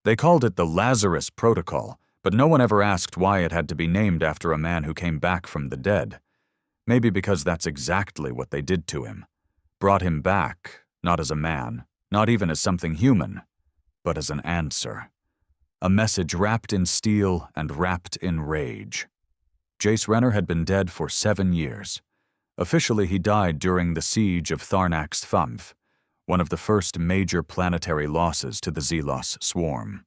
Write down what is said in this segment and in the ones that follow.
They called it the Lazarus Protocol, but no one ever asked why it had to be named after a man who came back from the dead. Maybe because that's exactly what they did to him. Brought him back, not as a man, not even as something human, but as an answer. A message wrapped in steel and wrapped in rage. Jace Renner had been dead for 7 years. Officially, he died during the siege of Tharnax Thumf, one of the first major planetary losses to the Zelos swarm.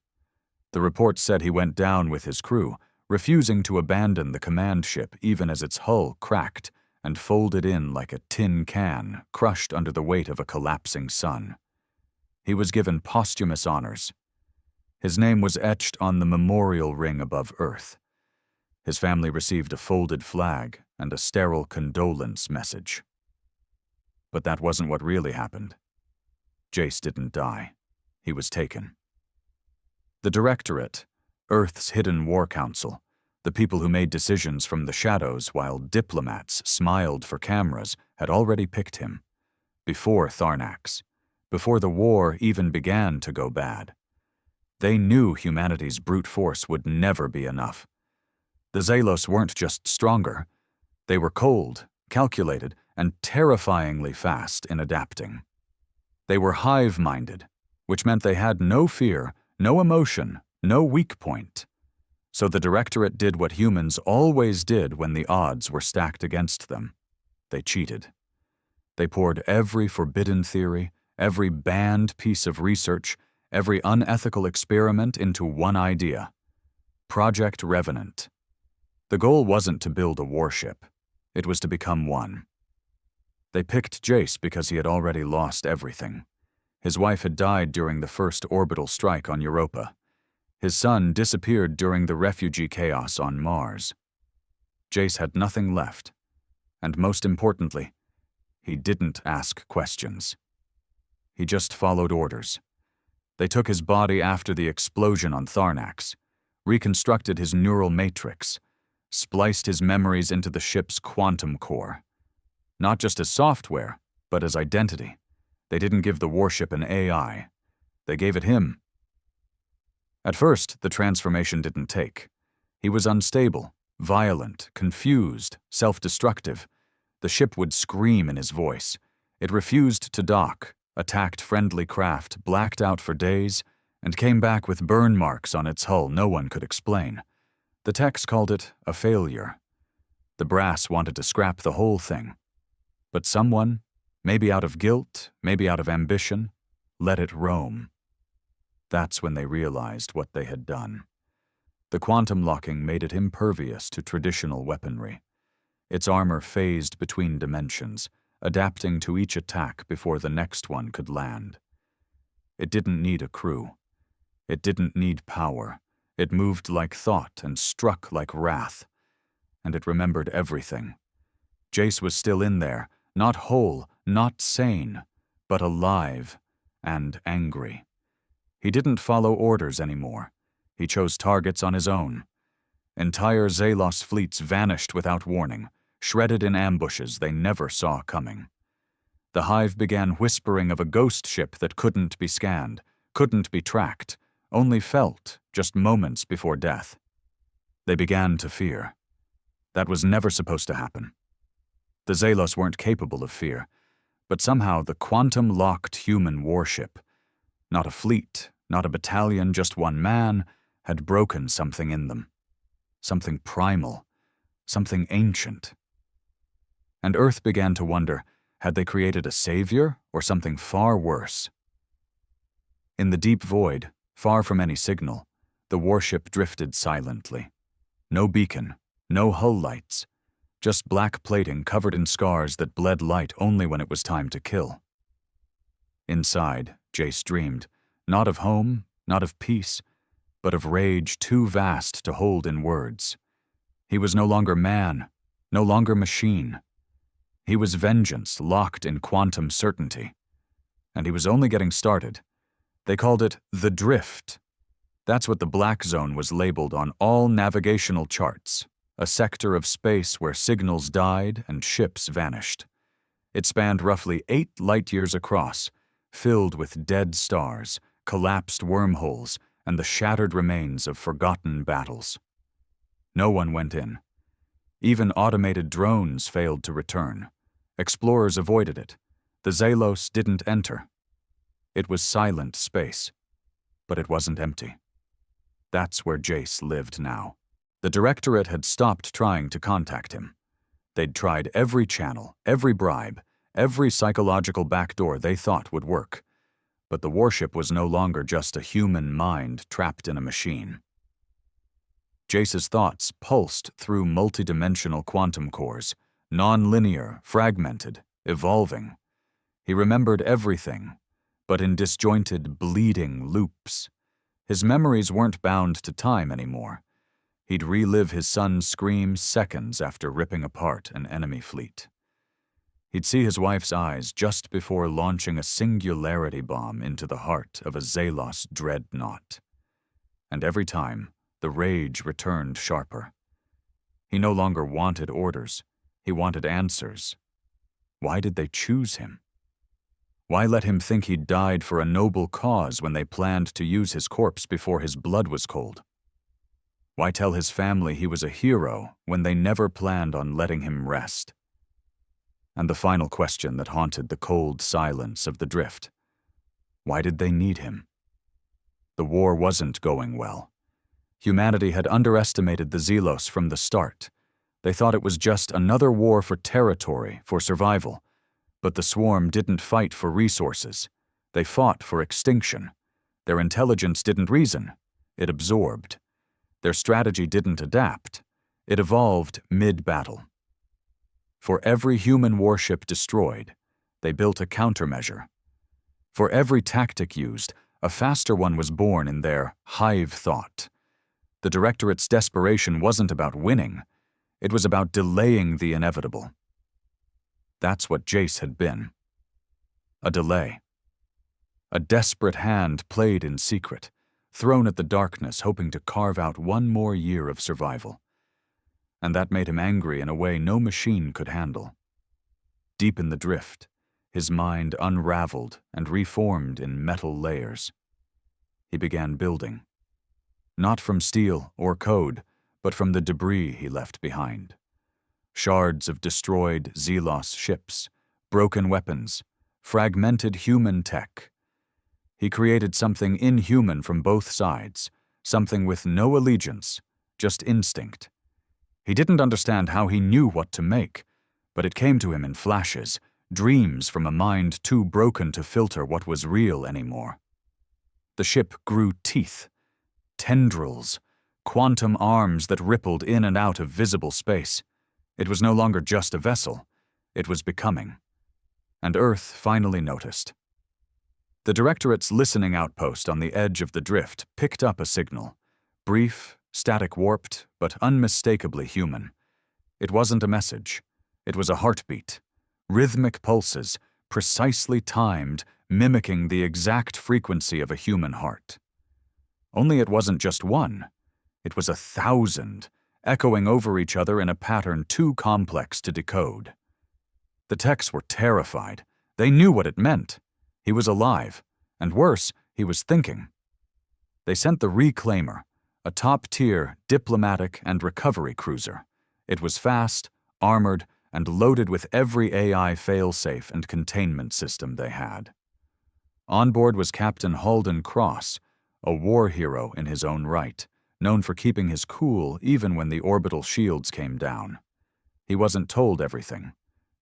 The report said he went down with his crew, refusing to abandon the command ship even as its hull cracked and folded in like a tin can crushed under the weight of a collapsing sun. He was given posthumous honors. His name was etched on the memorial ring above Earth. His family received a folded flag and a sterile condolence message. But that wasn't what really happened. Jace didn't die. He was taken. The Directorate, Earth's hidden war council, the people who made decisions from the shadows while diplomats smiled for cameras, had already picked him. Before Tharnax, before the war even began to go bad. They knew humanity's brute force would never be enough. The Zelos weren't just stronger. They were cold, calculated, and terrifyingly fast in adapting. They were hive-minded, which meant they had no fear, no emotion, no weak point. So the Directorate did what humans always did when the odds were stacked against them. They cheated. They poured every forbidden theory, every banned piece of research, every unethical experiment into one idea: Project Revenant. The goal wasn't to build a warship. It was to become one. They picked Jace because he had already lost everything. His wife had died during the first orbital strike on Europa. His son disappeared during the refugee chaos on Mars. Jace had nothing left. And most importantly, he didn't ask questions. He just followed orders. They took his body after the explosion on Tharnax, reconstructed his neural matrix, spliced his memories into the ship's quantum core. Not just as software, but as identity. They didn't give the warship an AI. They gave it him. At first, the transformation didn't take. He was unstable, violent, confused, self-destructive. The ship would scream in his voice. It refused to dock, attacked friendly craft, blacked out for days, and came back with burn marks on its hull no one could explain. The techs called it a failure. The brass wanted to scrap the whole thing. But someone, maybe out of guilt, maybe out of ambition, let it roam. That's when they realized what they had done. The quantum locking made it impervious to traditional weaponry. Its armor phased between dimensions, adapting to each attack before the next one could land. It didn't need a crew. It didn't need power. It moved like thought and struck like wrath. And it remembered everything. Jace was still in there, not whole, not sane, but alive and angry. He didn't follow orders anymore. He chose targets on his own. Entire Zelos fleets vanished without warning, shredded in ambushes they never saw coming. The hive began whispering of a ghost ship that couldn't be scanned, couldn't be tracked, only felt just moments before death. They began to fear. That was never supposed to happen. The Zelos weren't capable of fear, but somehow the quantum-locked human warship, not a fleet, not a battalion, just one man, had broken something in them. Something primal, something ancient. And Earth began to wonder, had they created a savior or something far worse? In the deep void, far from any signal, the warship drifted silently. No beacon, no hull lights, just black plating covered in scars that bled light only when it was time to kill. Inside, Jace dreamed, not of home, not of peace, but of rage too vast to hold in words. He was no longer man, no longer machine. He was vengeance locked in quantum certainty. And he was only getting started. They called it the Drift. That's what the black zone was labeled on all navigational charts, a sector of space where signals died and ships vanished. It spanned roughly 8 light-years across, filled with dead stars, collapsed wormholes, and the shattered remains of forgotten battles. No one went in. Even automated drones failed to return. Explorers avoided it. The Xelos didn't enter. It was silent space, but it wasn't empty. That's where Jace lived now. The Directorate had stopped trying to contact him. They'd tried every channel, every bribe, every psychological backdoor they thought would work. But the Warship was no longer just a human mind trapped in a machine. Jace's thoughts pulsed through multidimensional quantum cores, non-linear, fragmented, evolving. He remembered everything, but in disjointed, bleeding loops. His memories weren't bound to time anymore. He'd relive his son's screams seconds after ripping apart an enemy fleet. He'd see his wife's eyes just before launching a singularity bomb into the heart of a Xelos dreadnought. And every time, the rage returned sharper. He no longer wanted orders. He wanted answers. Why did they choose him? Why let him think he'd died for a noble cause when they planned to use his corpse before his blood was cold? Why tell his family he was a hero when they never planned on letting him rest? And the final question that haunted the cold silence of the drift. Why did they need him? The war wasn't going well. Humanity had underestimated the Xelos from the start. They thought it was just another war for territory, for survival. But the swarm didn't fight for resources. They fought for extinction. Their intelligence didn't reason. It absorbed. Their strategy didn't adapt. It evolved mid-battle. For every human warship destroyed, they built a countermeasure. For every tactic used, a faster one was born in their hive thought. The Directorate's desperation wasn't about winning. It was about delaying the inevitable. That's what Jace had been. A delay. A desperate hand played in secret, thrown at the darkness, hoping to carve out one more year of survival. And that made him angry in a way no machine could handle. Deep in the drift, his mind unraveled and reformed in metal layers. He began building. Not from steel or code, but from the debris he left behind. Shards of destroyed Xelos ships, broken weapons, fragmented human tech. He created something inhuman from both sides, something with no allegiance, just instinct. He didn't understand how he knew what to make, but it came to him in flashes, dreams from a mind too broken to filter what was real anymore. The ship grew teeth, tendrils, quantum arms that rippled in and out of visible space. It was no longer just a vessel. It was becoming. And Earth finally noticed. The Directorate's listening outpost on the edge of the drift picked up a signal. Brief, static warped, but unmistakably human. It wasn't a message. It was a heartbeat. Rhythmic pulses, precisely timed, mimicking the exact frequency of a human heart. Only it wasn't just one. It was 1,000, echoing over each other in a pattern too complex to decode. The techs were terrified. They knew what it meant. He was alive, and worse, he was thinking. They sent the Reclaimer, a top-tier diplomatic and recovery cruiser. It was fast, armored, and loaded with every AI failsafe and containment system they had. On board was Captain Halden Cross, a war hero in his own right, known for keeping his cool even when the orbital shields came down. He wasn't told everything,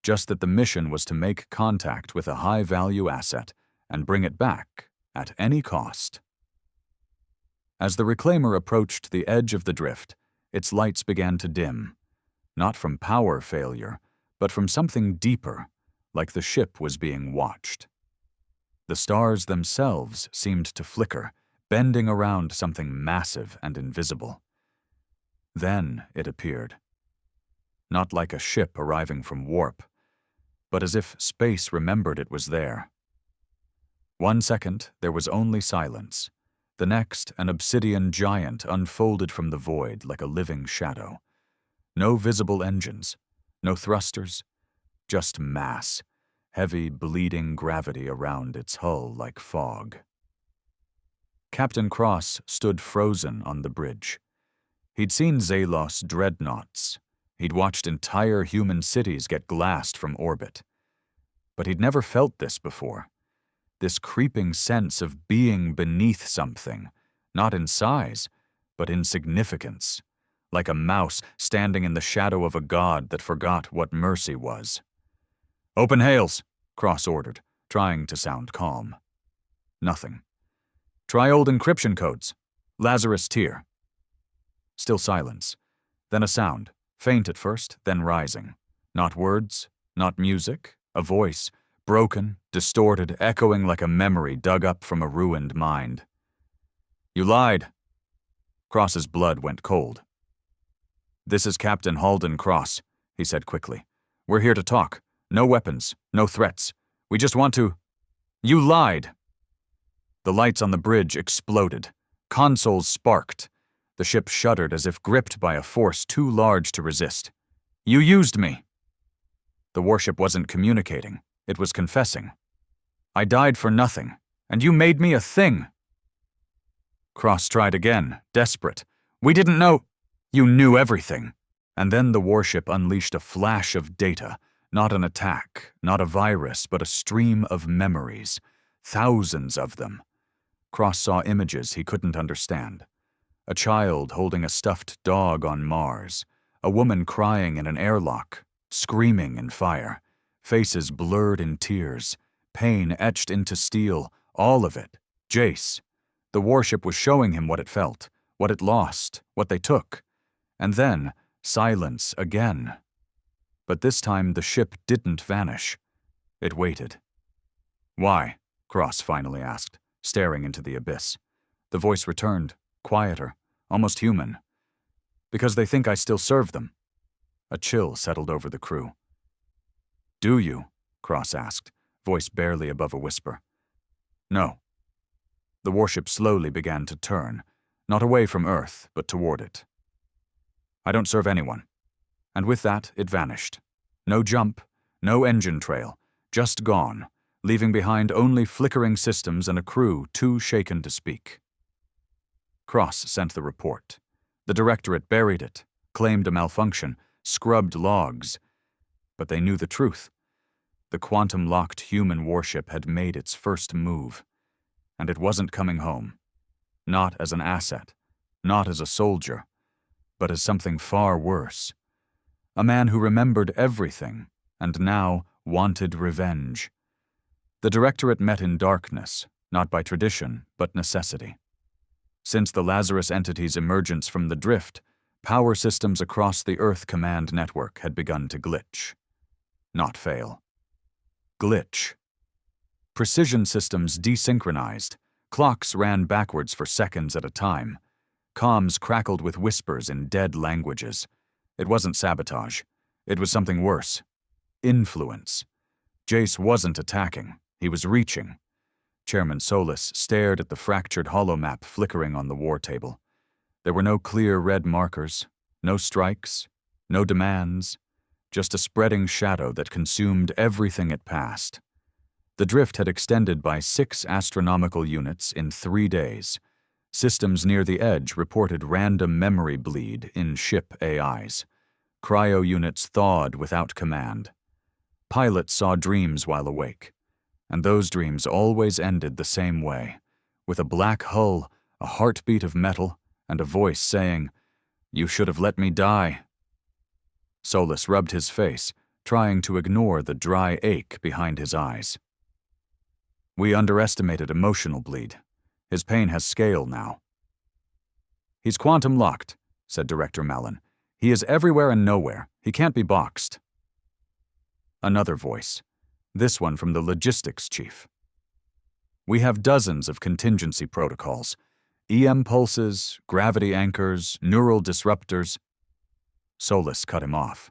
just that the mission was to make contact with a high-value asset and bring it back at any cost. As the Reclaimer approached the edge of the drift, its lights began to dim, not from power failure, but from something deeper, like the ship was being watched. The stars themselves seemed to flicker, bending around something massive and invisible. Then it appeared. Not like a ship arriving from warp, but as if space remembered it was there. 1 second, there was only silence. The next, an obsidian giant unfolded from the void like a living shadow. No visible engines, no thrusters, just mass, heavy, bleeding gravity around its hull like fog. Captain Cross stood frozen on the bridge. He'd seen Zalos dreadnoughts. He'd watched entire human cities get glassed from orbit. But he'd never felt this before. This creeping sense of being beneath something, not in size, but in significance, like a mouse standing in the shadow of a god that forgot what mercy was. "Open hails," Cross ordered, trying to sound calm. Nothing. "Try old encryption codes. Lazarus Tier." Still silence. Then a sound, faint at first, then rising. Not words, not music, a voice, broken, distorted, echoing like a memory dug up from a ruined mind. "You lied." Cross's blood went cold. "This is Captain Halden Cross," he said quickly. "We're here to talk. No weapons, no threats. We just want to—" "You lied!" The lights on the bridge exploded. Consoles sparked. The ship shuddered as if gripped by a force too large to resist. "You used me." The warship wasn't communicating. It was confessing. "I died for nothing, and you made me a thing." Cross tried again, desperate. "We didn't know—" "You knew everything." And then the warship unleashed a flash of data, not an attack, not a virus, but a stream of memories. Thousands of them. Cross saw images he couldn't understand. A child holding a stuffed dog on Mars. A woman crying in an airlock, screaming in fire. Faces blurred in tears. Pain etched into steel. All of it. Jace. The warship was showing him what it felt, what it lost, what they took. And then, silence again. But this time the ship didn't vanish. It waited. "Why?" Cross finally asked, staring into the abyss. The voice returned, quieter, almost human. "Because they think I still serve them." A chill settled over the crew. "Do you?" Cross asked, voice barely above a whisper. "No." The warship slowly began to turn, not away from Earth, but toward it. "I don't serve anyone." And with that, it vanished. No jump, no engine trail, just gone, leaving behind only flickering systems and a crew too shaken to speak. Cross sent the report. The directorate buried it, claimed a malfunction, scrubbed logs. But they knew the truth. The quantum-locked human warship had made its first move. And it wasn't coming home. Not as an asset, not as a soldier, but as something far worse. A man who remembered everything, and now wanted revenge. The directorate met in darkness, not by tradition, but necessity. Since the Lazarus entity's emergence from the drift, power systems across the Earth command network had begun to glitch. Not fail. Glitch. Precision systems desynchronized. Clocks ran backwards for seconds at a time. Comms crackled with whispers in dead languages. It wasn't sabotage. It was something worse. Influence. Jace wasn't attacking. He was reaching. Chairman Solis stared at the fractured holomap flickering on the war table. There were no clear red markers, no strikes, no demands, just a spreading shadow that consumed everything it passed. The drift had extended by 6 astronomical units in 3 days. Systems near the edge reported random memory bleed in ship AIs. Cryo units thawed without command. Pilots saw dreams while awake. And those dreams always ended the same way, with a black hull, a heartbeat of metal, and a voice saying, "You should have let me die." Solis rubbed his face, trying to ignore the dry ache behind his eyes. "We underestimated emotional bleed. His pain has scale now." "He's quantum locked," said Director Mallon. "He is everywhere and nowhere. He can't be boxed." Another voice, this one from the logistics chief. "We have dozens of contingency protocols. EM pulses, gravity anchors, neural disruptors." Solis cut him off.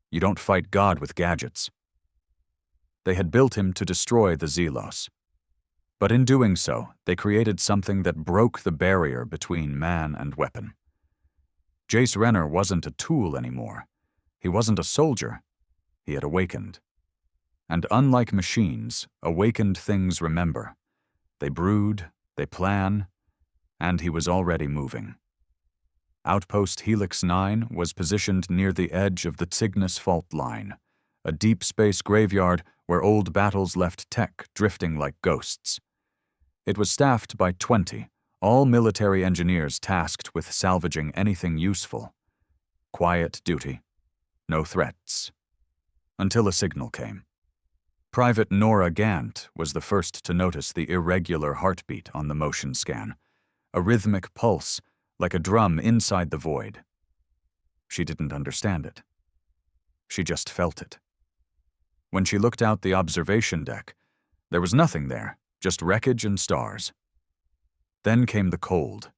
"You don't fight God with gadgets." They had built him to destroy the Zelos. But in doing so, they created something that broke the barrier between man and weapon. Jace Renner wasn't a tool anymore. He wasn't a soldier. He had awakened. And unlike machines, awakened things remember. They brood, They plan, and he was already moving. Outpost Helix 9 was positioned near the edge of the Cygnus fault line, a deep space graveyard where old battles left tech drifting like ghosts. It was staffed by 20, all military engineers tasked with salvaging anything useful. Quiet duty, no threats. Until a signal came. Private Nora Gant was the first to notice the irregular heartbeat on the motion scan, a rhythmic pulse like a drum inside the void. She didn't understand it. She just felt it. When she looked out the observation deck, there was nothing there, just wreckage and stars. Then came the cold.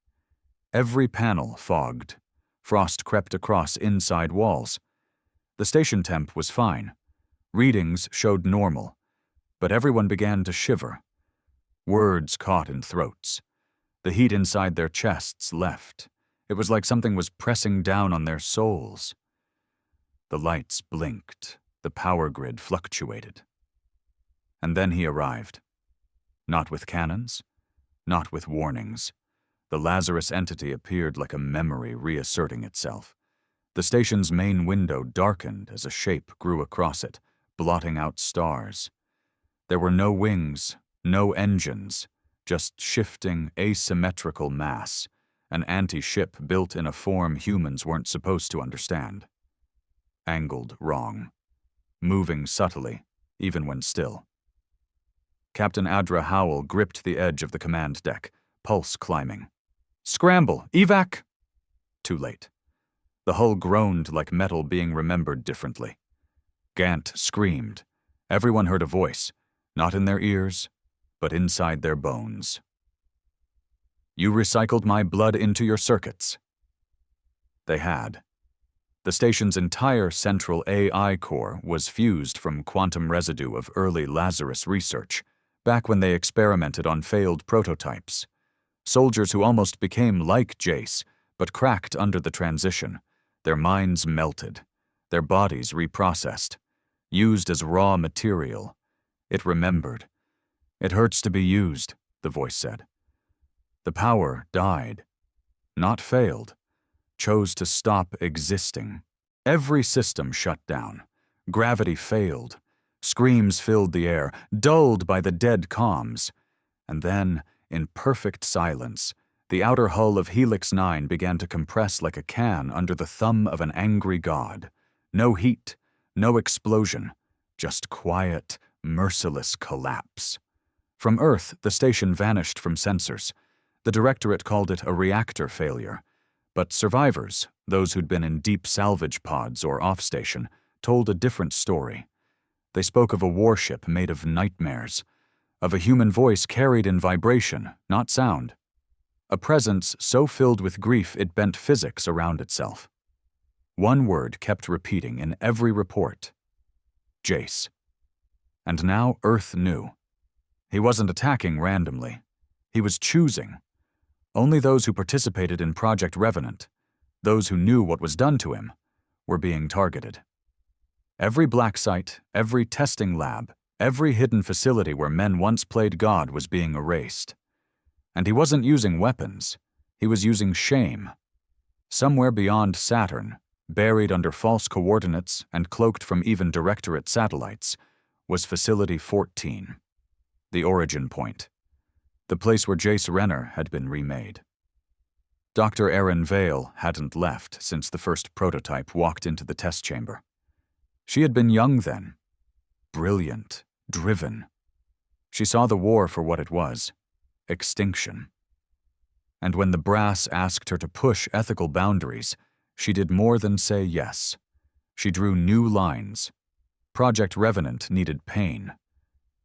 Every panel fogged. Frost crept across inside walls. The station temp was fine. Readings showed normal, but everyone began to shiver. Words caught in throats. The heat inside their chests left. It was like something was pressing down on their souls. The lights blinked. The power grid fluctuated. And then he arrived. Not with cannons, not with warnings. The Lazarus entity appeared like a memory reasserting itself. The station's main window darkened as a shape grew across it, blotting out stars. There were no wings, no engines, just shifting, asymmetrical mass, an anti-ship built in a form humans weren't supposed to understand. Angled wrong. Moving subtly, even when still. Captain Adra Howell gripped the edge of the command deck, pulse climbing. "Scramble! Evac!" Too late. The hull groaned like metal being remembered differently. Gant screamed. Everyone heard a voice, not in their ears, but inside their bones. "You recycled my blood into your circuits." They had. The station's entire central AI core was fused from quantum residue of early Lazarus research, back when they experimented on failed prototypes. Soldiers who almost became like Jace, but cracked under the transition. Their minds melted, their bodies reprocessed, used as raw material. It remembered. "It hurts to be used," the voice said. The power died. Not failed. Chose to stop existing. Every system shut down. Gravity failed. Screams filled the air, dulled by the dead comms. And then, in perfect silence, the outer hull of Helix 9 began to compress like a can under the thumb of an angry god. No heat, no explosion, just quiet, merciless collapse. From Earth, the station vanished from sensors. The Directorate called it a reactor failure. But survivors, those who'd been in deep salvage pods or off-station, told a different story. They spoke of a warship made of nightmares, of a human voice carried in vibration, not sound. A presence so filled with grief it bent physics around itself. One word kept repeating in every report. Jace. And now Earth knew. He wasn't attacking randomly. He was choosing. Only those who participated in Project Revenant, those who knew what was done to him, were being targeted. Every black site, every testing lab, every hidden facility where men once played God was being erased. And he wasn't using weapons. He was using shame. Somewhere beyond Saturn, buried under false coordinates and cloaked from even Directorate satellites, was Facility 14, the origin point, the place where Jace Renner had been remade. Dr. Erin Vale hadn't left since the first prototype walked into the test chamber. She had been young then, brilliant, driven. She saw the war for what it was, extinction. And when the brass asked her to push ethical boundaries, she did more than say yes. She drew new lines. Project Revenant needed pain.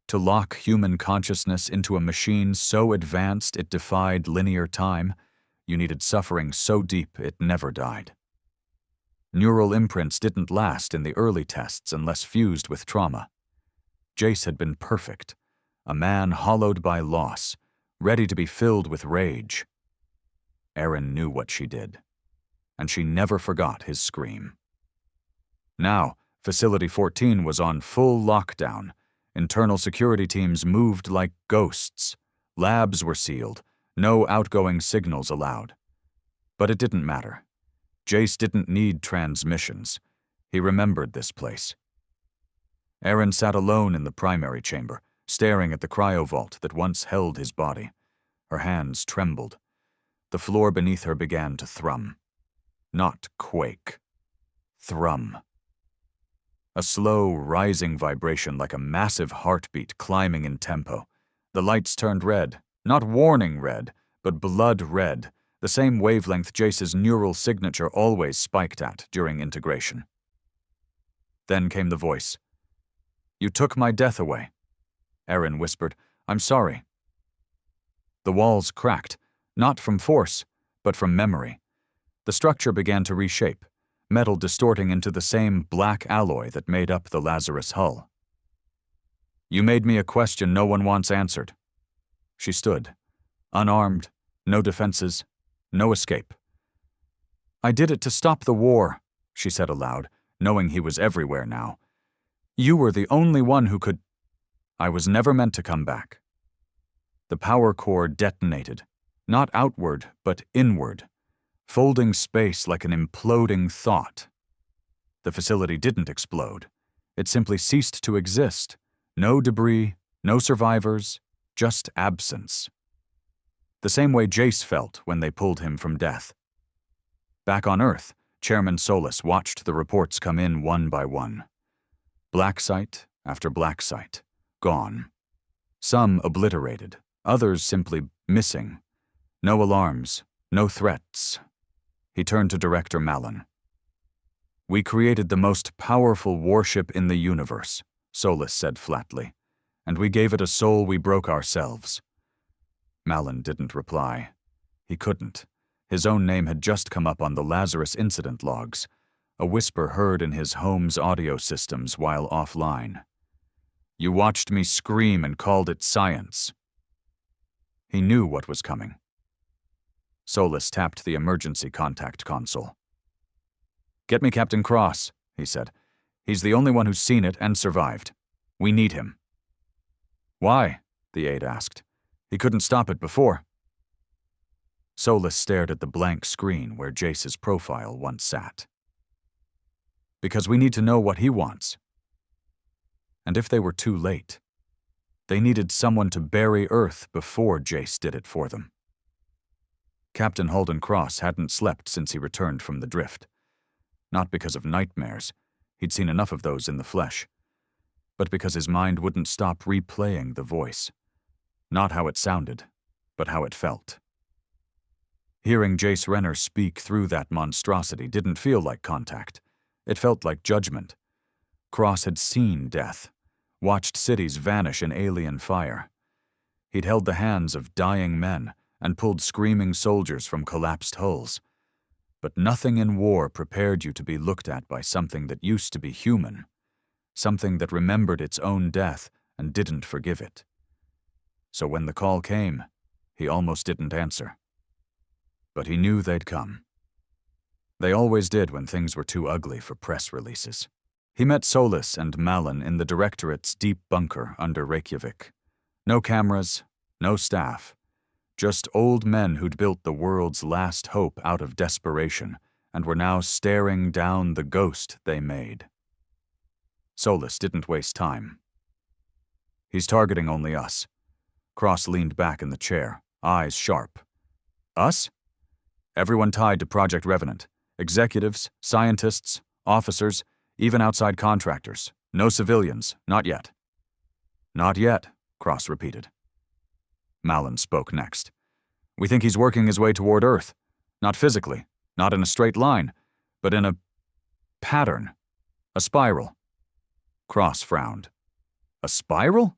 To lock human consciousness into a machine so advanced it defied linear time, you needed suffering so deep it never died. Neural imprints didn't last in the early tests unless fused with trauma. Jace had been perfect, a man hollowed by loss, ready to be filled with rage. Erin knew what she did, and she never forgot his scream. Now, Facility 14 was on full lockdown. Internal security teams moved like ghosts. Labs were sealed, no outgoing signals allowed. But it didn't matter. Jace didn't need transmissions. He remembered this place. Aaron sat alone in the primary chamber, staring at the cryovault that once held his body. Her hands trembled. The floor beneath her began to thrum. Not quake. Thrum. A slow, rising vibration like a massive heartbeat climbing in tempo. The lights turned red, not warning red, but blood red, the same wavelength Jace's neural signature always spiked at during integration. Then came the voice. "You took my death away." Aaron whispered, "I'm sorry." The walls cracked, not from force, but from memory. The structure began to reshape, metal distorting into the same black alloy that made up the Lazarus hull. "You made me a question no one once answered." She stood, unarmed, no defenses, no escape. "I did it to stop the war," she said aloud, knowing he was everywhere now. "You were the only one who could—" "I was never meant to come back." The power core detonated, not outward, but inward, folding space like an imploding thought. The facility didn't explode. It simply ceased to exist. No debris, no survivors, just absence. The same way Jace felt when they pulled him from death. Back on Earth, Chairman Solus watched the reports come in one by one. Black site after black site, gone. Some obliterated, others simply missing. No alarms, no threats. He turned to Director Malin. "We created the most powerful warship in the universe," Solus said flatly, "and we gave it a soul we broke ourselves." Malin didn't reply. He couldn't. His own name had just come up on the Lazarus incident logs, a whisper heard in his home's audio systems while offline. "You watched me scream and called it science." He knew what was coming. Solus tapped the emergency contact console. "Get me Captain Cross," he said. "He's the only one who's seen it and survived. We need him." "Why?" the aide asked. "He couldn't stop it before." Solus stared at the blank screen where Jace's profile once sat. "Because we need to know what he wants." And if they were too late, they needed someone to bury Earth before Jace did it for them. Captain Holden Cross hadn't slept since he returned from the drift. Not because of nightmares, he'd seen enough of those in the flesh, but because his mind wouldn't stop replaying the voice. Not how it sounded, but how it felt. Hearing Jace Renner speak through that monstrosity didn't feel like contact. It felt like judgment. Cross had seen death, watched cities vanish in alien fire. He'd held the hands of dying men and pulled screaming soldiers from collapsed hulls. But nothing in war prepared you to be looked at by something that used to be human, something that remembered its own death and didn't forgive it. So when the call came, he almost didn't answer. But he knew they'd come. They always did when things were too ugly for press releases. He met Solus and Malin in the Directorate's deep bunker under Reykjavik. No cameras, no staff. Just old men who'd built the world's last hope out of desperation and were now staring down the ghost they made. Solus didn't waste time. "He's targeting only us." Cross leaned back in the chair, eyes sharp. "Us?" "Everyone tied to Project Revenant. Executives, scientists, officers, even outside contractors. No civilians, not yet." "Not yet," Cross repeated. Malin spoke next. "We think he's working his way toward Earth. Not physically, not in a straight line, but in a pattern, a spiral." Cross frowned. "A spiral?"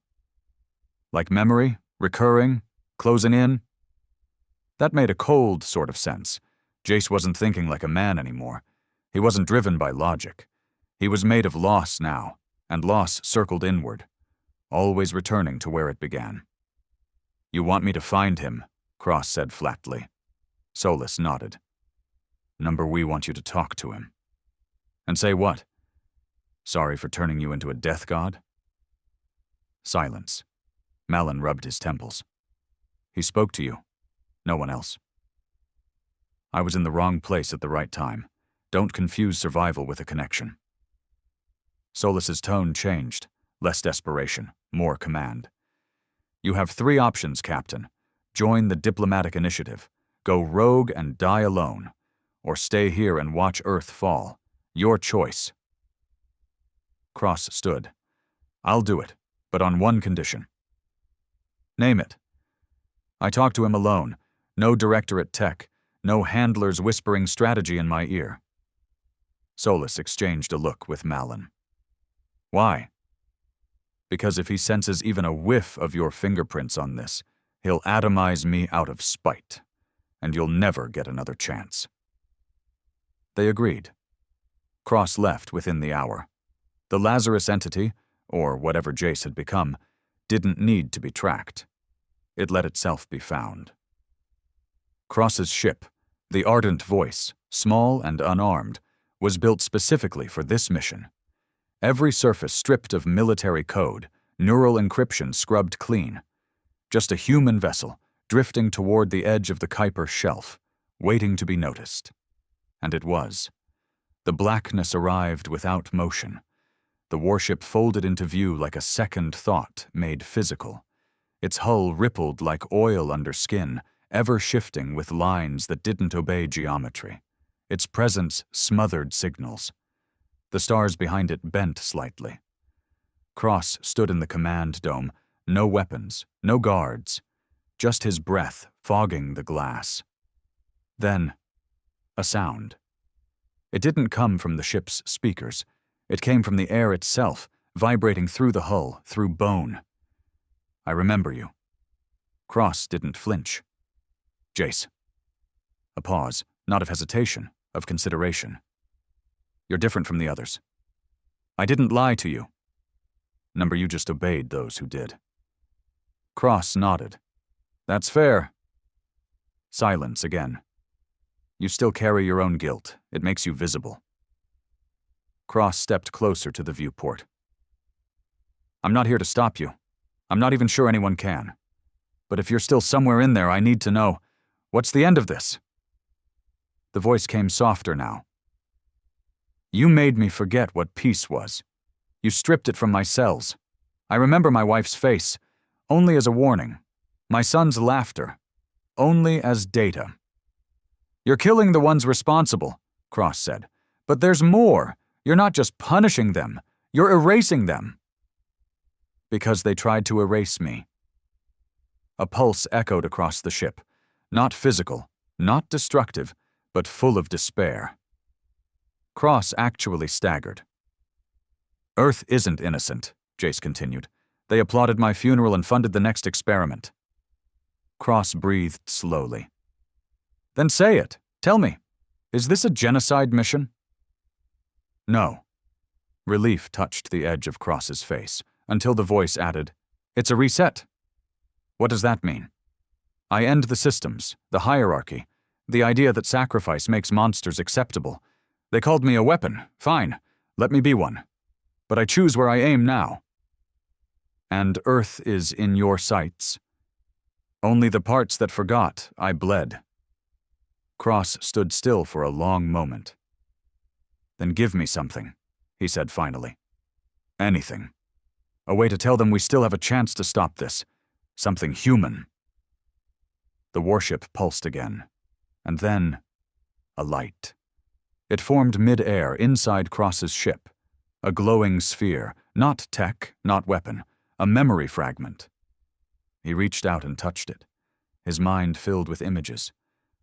"Like memory, recurring, closing in?" That made a cold sort of sense. Jace wasn't thinking like a man anymore. He wasn't driven by logic. He was made of loss now, and loss circled inward, always returning to where it began. "You want me to find him," Cross said flatly. Solus nodded. "Number, we want you to talk to him." "And say what? Sorry for turning you into a death god?" Silence. Malin rubbed his temples. He spoke to you. No one else. I was in the wrong place at the right time. Don't confuse survival with a connection. Solus's tone changed. Less desperation, more command. You have 3 options, Captain. Join the diplomatic initiative, go rogue and die alone, or stay here and watch Earth fall. Your choice. Cross stood. I'll do it, but on one condition. Name it. I talked to him alone. No directorate tech. No handlers whispering strategy in my ear. Solus exchanged a look with Malin. Why? Because if he senses even a whiff of your fingerprints on this, he'll atomize me out of spite, and you'll never get another chance. They agreed. Cross left within the hour. The Lazarus entity, or whatever Jace had become, didn't need to be tracked. It let itself be found. Cross's ship, the Ardent Voice, small and unarmed, was built specifically for this mission. Every surface stripped of military code, neural encryption scrubbed clean. Just a human vessel, drifting toward the edge of the Kuiper shelf, waiting to be noticed. And it was. The blackness arrived without motion. The warship folded into view like a second thought made physical. Its hull rippled like oil under skin, ever shifting with lines that didn't obey geometry. Its presence smothered signals. The stars behind it bent slightly. Cross stood in the command dome, no weapons, no guards, just his breath fogging the glass. Then, a sound. It didn't come from the ship's speakers. It came from the air itself, vibrating through the hull, through bone. I remember you. Cross didn't flinch. Jace. A pause, not of hesitation, of consideration. You're different from the others. I didn't lie to you. Number, you just obeyed those who did. Cross nodded. That's fair. Silence again. You still carry your own guilt. It makes you visible. Cross stepped closer to the viewport. I'm not here to stop you. I'm not even sure anyone can. But if you're still somewhere in there, I need to know, what's the end of this? The voice came softer now. You made me forget what peace was. You stripped it from my cells. I remember my wife's face, only as a warning. My son's laughter, only as data. You're killing the ones responsible, Cross said. But there's more. You're not just punishing them. You're erasing them. Because they tried to erase me. A pulse echoed across the ship. Not physical, not destructive, but full of despair. Cross actually staggered. Earth isn't innocent, Jace continued. They applauded my funeral and funded the next experiment. Cross breathed slowly. Then say it. Tell me. Is this a genocide mission? No. Relief touched the edge of Cross's face, until the voice added, It's a reset. What does that mean? I end the systems, the hierarchy, the idea that sacrifice makes monsters acceptable. They called me a weapon. Fine. Let me be one. But I choose where I aim now. And Earth is in your sights. Only the parts that forgot, I bled. Cross stood still for a long moment. Then give me something, he said finally. Anything. A way to tell them we still have a chance to stop this. Something human. The warship pulsed again. And then, a light. It formed mid-air inside Cross's ship. A glowing sphere, not tech, not weapon, a memory fragment. He reached out and touched it. His mind filled with images.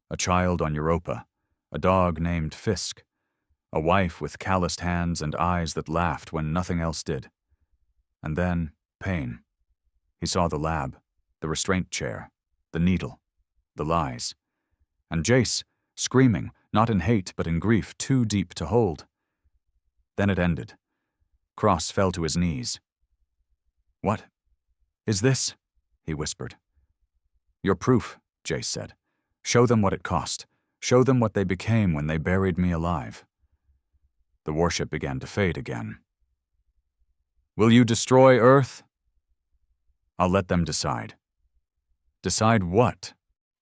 A child on Europa, a dog named Fisk, a wife with calloused hands and eyes that laughed when nothing else did. And then, pain. He saw the lab, the restraint chair, the needle, the lies. And Jace, screaming, not in hate but in grief too deep to hold. Then it ended. Cross fell to his knees. What is this? He whispered. Your proof, Jace said. Show them what it cost. Show them what they became when they buried me alive. The warship began to fade again. Will you destroy Earth? I'll let them decide. Decide what,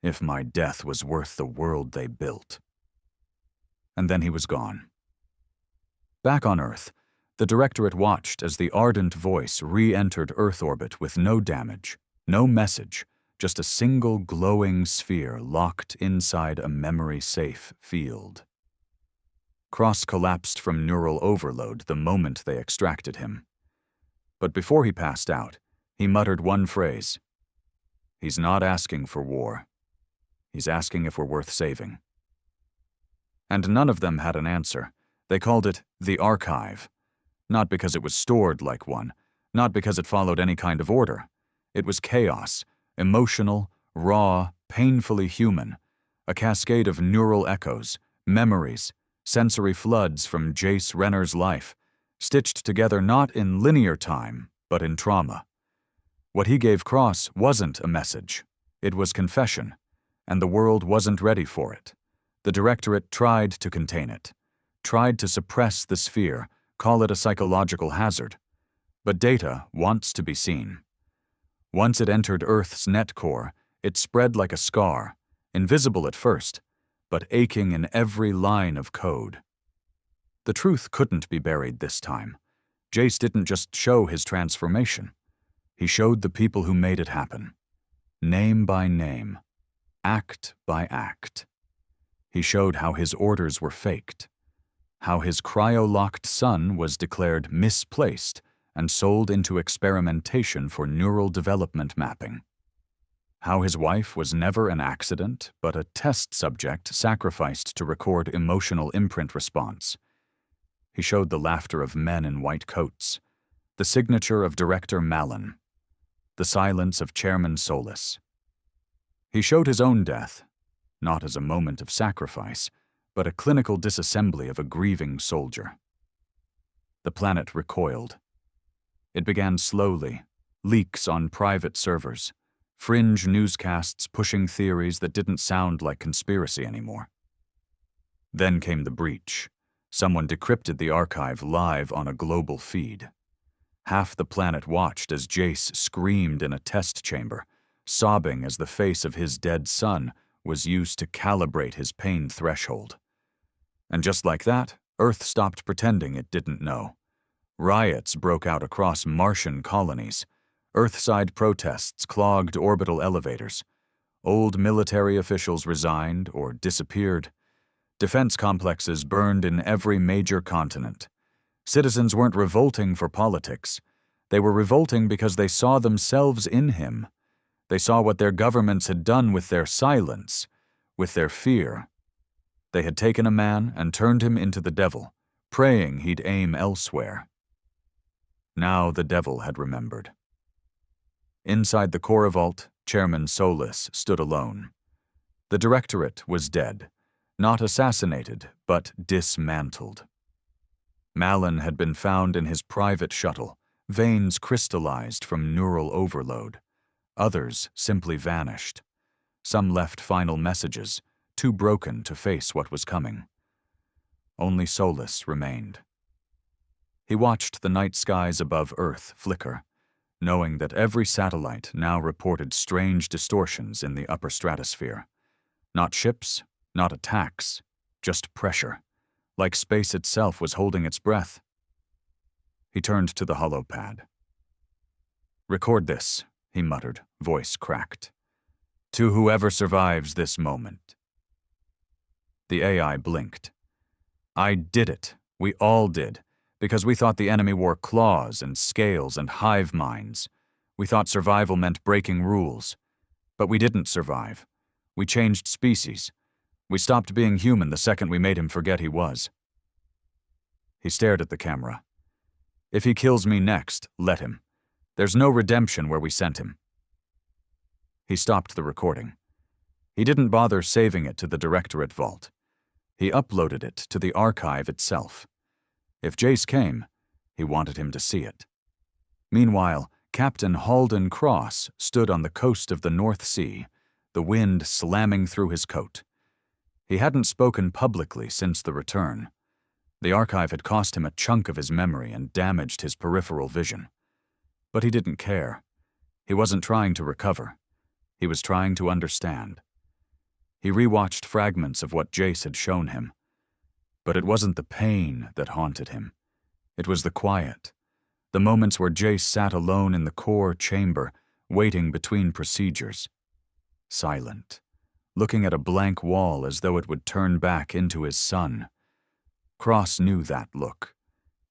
if my death was worth the world they built? And then he was gone. Back on Earth, the Directorate watched as the ardent voice re-entered Earth orbit with no damage, no message, just a single glowing sphere locked inside a memory-safe field. Cross collapsed from neural overload the moment they extracted him. But before he passed out, he muttered one phrase. He's not asking for war. He's asking if we're worth saving. And none of them had an answer. They called it the archive. Not because it was stored like one, not because it followed any kind of order. It was chaos, emotional, raw, painfully human, a cascade of neural echoes, memories, sensory floods from Jace Renner's life, stitched together not in linear time, but in trauma. What he gave Cross wasn't a message. It was confession, and the world wasn't ready for it. The Directorate tried to contain it, tried to suppress the sphere, call it a psychological hazard. But data wants to be seen. Once it entered Earth's net core, it spread like a scar, invisible at first, but aching in every line of code. The truth couldn't be buried this time. Jace didn't just show his transformation. He showed the people who made it happen. Name by name, act by act. He showed how his orders were faked, how his cryo-locked son was declared misplaced and sold into experimentation for neural development mapping, how his wife was never an accident but a test subject sacrificed to record emotional imprint response. He showed the laughter of men in white coats, the signature of Director Malin, the silence of Chairman Solis. He showed his own death, not as a moment of sacrifice, but a clinical disassembly of a grieving soldier. The planet recoiled. It began slowly, leaks on private servers, fringe newscasts pushing theories that didn't sound like conspiracy anymore. Then came the breach. Someone decrypted the archive live on a global feed. Half the planet watched as Jace screamed in a test chamber, sobbing as the face of his dead son was used to calibrate his pain threshold. And just like that, Earth stopped pretending it didn't know. Riots broke out across Martian colonies. Earthside protests clogged orbital elevators. Old military officials resigned or disappeared. Defense complexes burned in every major continent. Citizens weren't revolting for politics. They were revolting because they saw themselves in him. They saw what their governments had done with their silence, with their fear. They had taken a man and turned him into the devil, praying he'd aim elsewhere. Now the devil had remembered. Inside the core vault, Chairman Solis stood alone. The Directorate was dead, not assassinated, but dismantled. Malin had been found in his private shuttle, veins crystallized from neural overload. Others simply vanished. Some left final messages, too broken to face what was coming. Only Solis remained. He watched the night skies above Earth flicker, knowing that every satellite now reported strange distortions in the upper stratosphere. Not ships, not attacks, just pressure, like space itself was holding its breath. He turned to the holopad. "Record this," he muttered, voice cracked. "To whoever survives this moment." The AI blinked. "I did it. We all did. Because we thought the enemy wore claws and scales and hive minds. We thought survival meant breaking rules. But we didn't survive. We changed species. We stopped being human the second we made him forget he was." He stared at the camera. "If he kills me next, let him. There's no redemption where we sent him." He stopped the recording. He didn't bother saving it to the Directorate vault. He uploaded it to the archive itself. If Jace came, he wanted him to see it. Meanwhile, Captain Halden Cross stood on the coast of the North Sea, the wind slamming through his coat. He hadn't spoken publicly since the return. The archive had cost him a chunk of his memory and damaged his peripheral vision. But he didn't care. He wasn't trying to recover. He was trying to understand. He rewatched fragments of what Jace had shown him. But it wasn't the pain that haunted him. It was the quiet. The moments where Jace sat alone in the core chamber, waiting between procedures. Silent, looking at a blank wall as though it would turn back into his sun. Cross knew that look.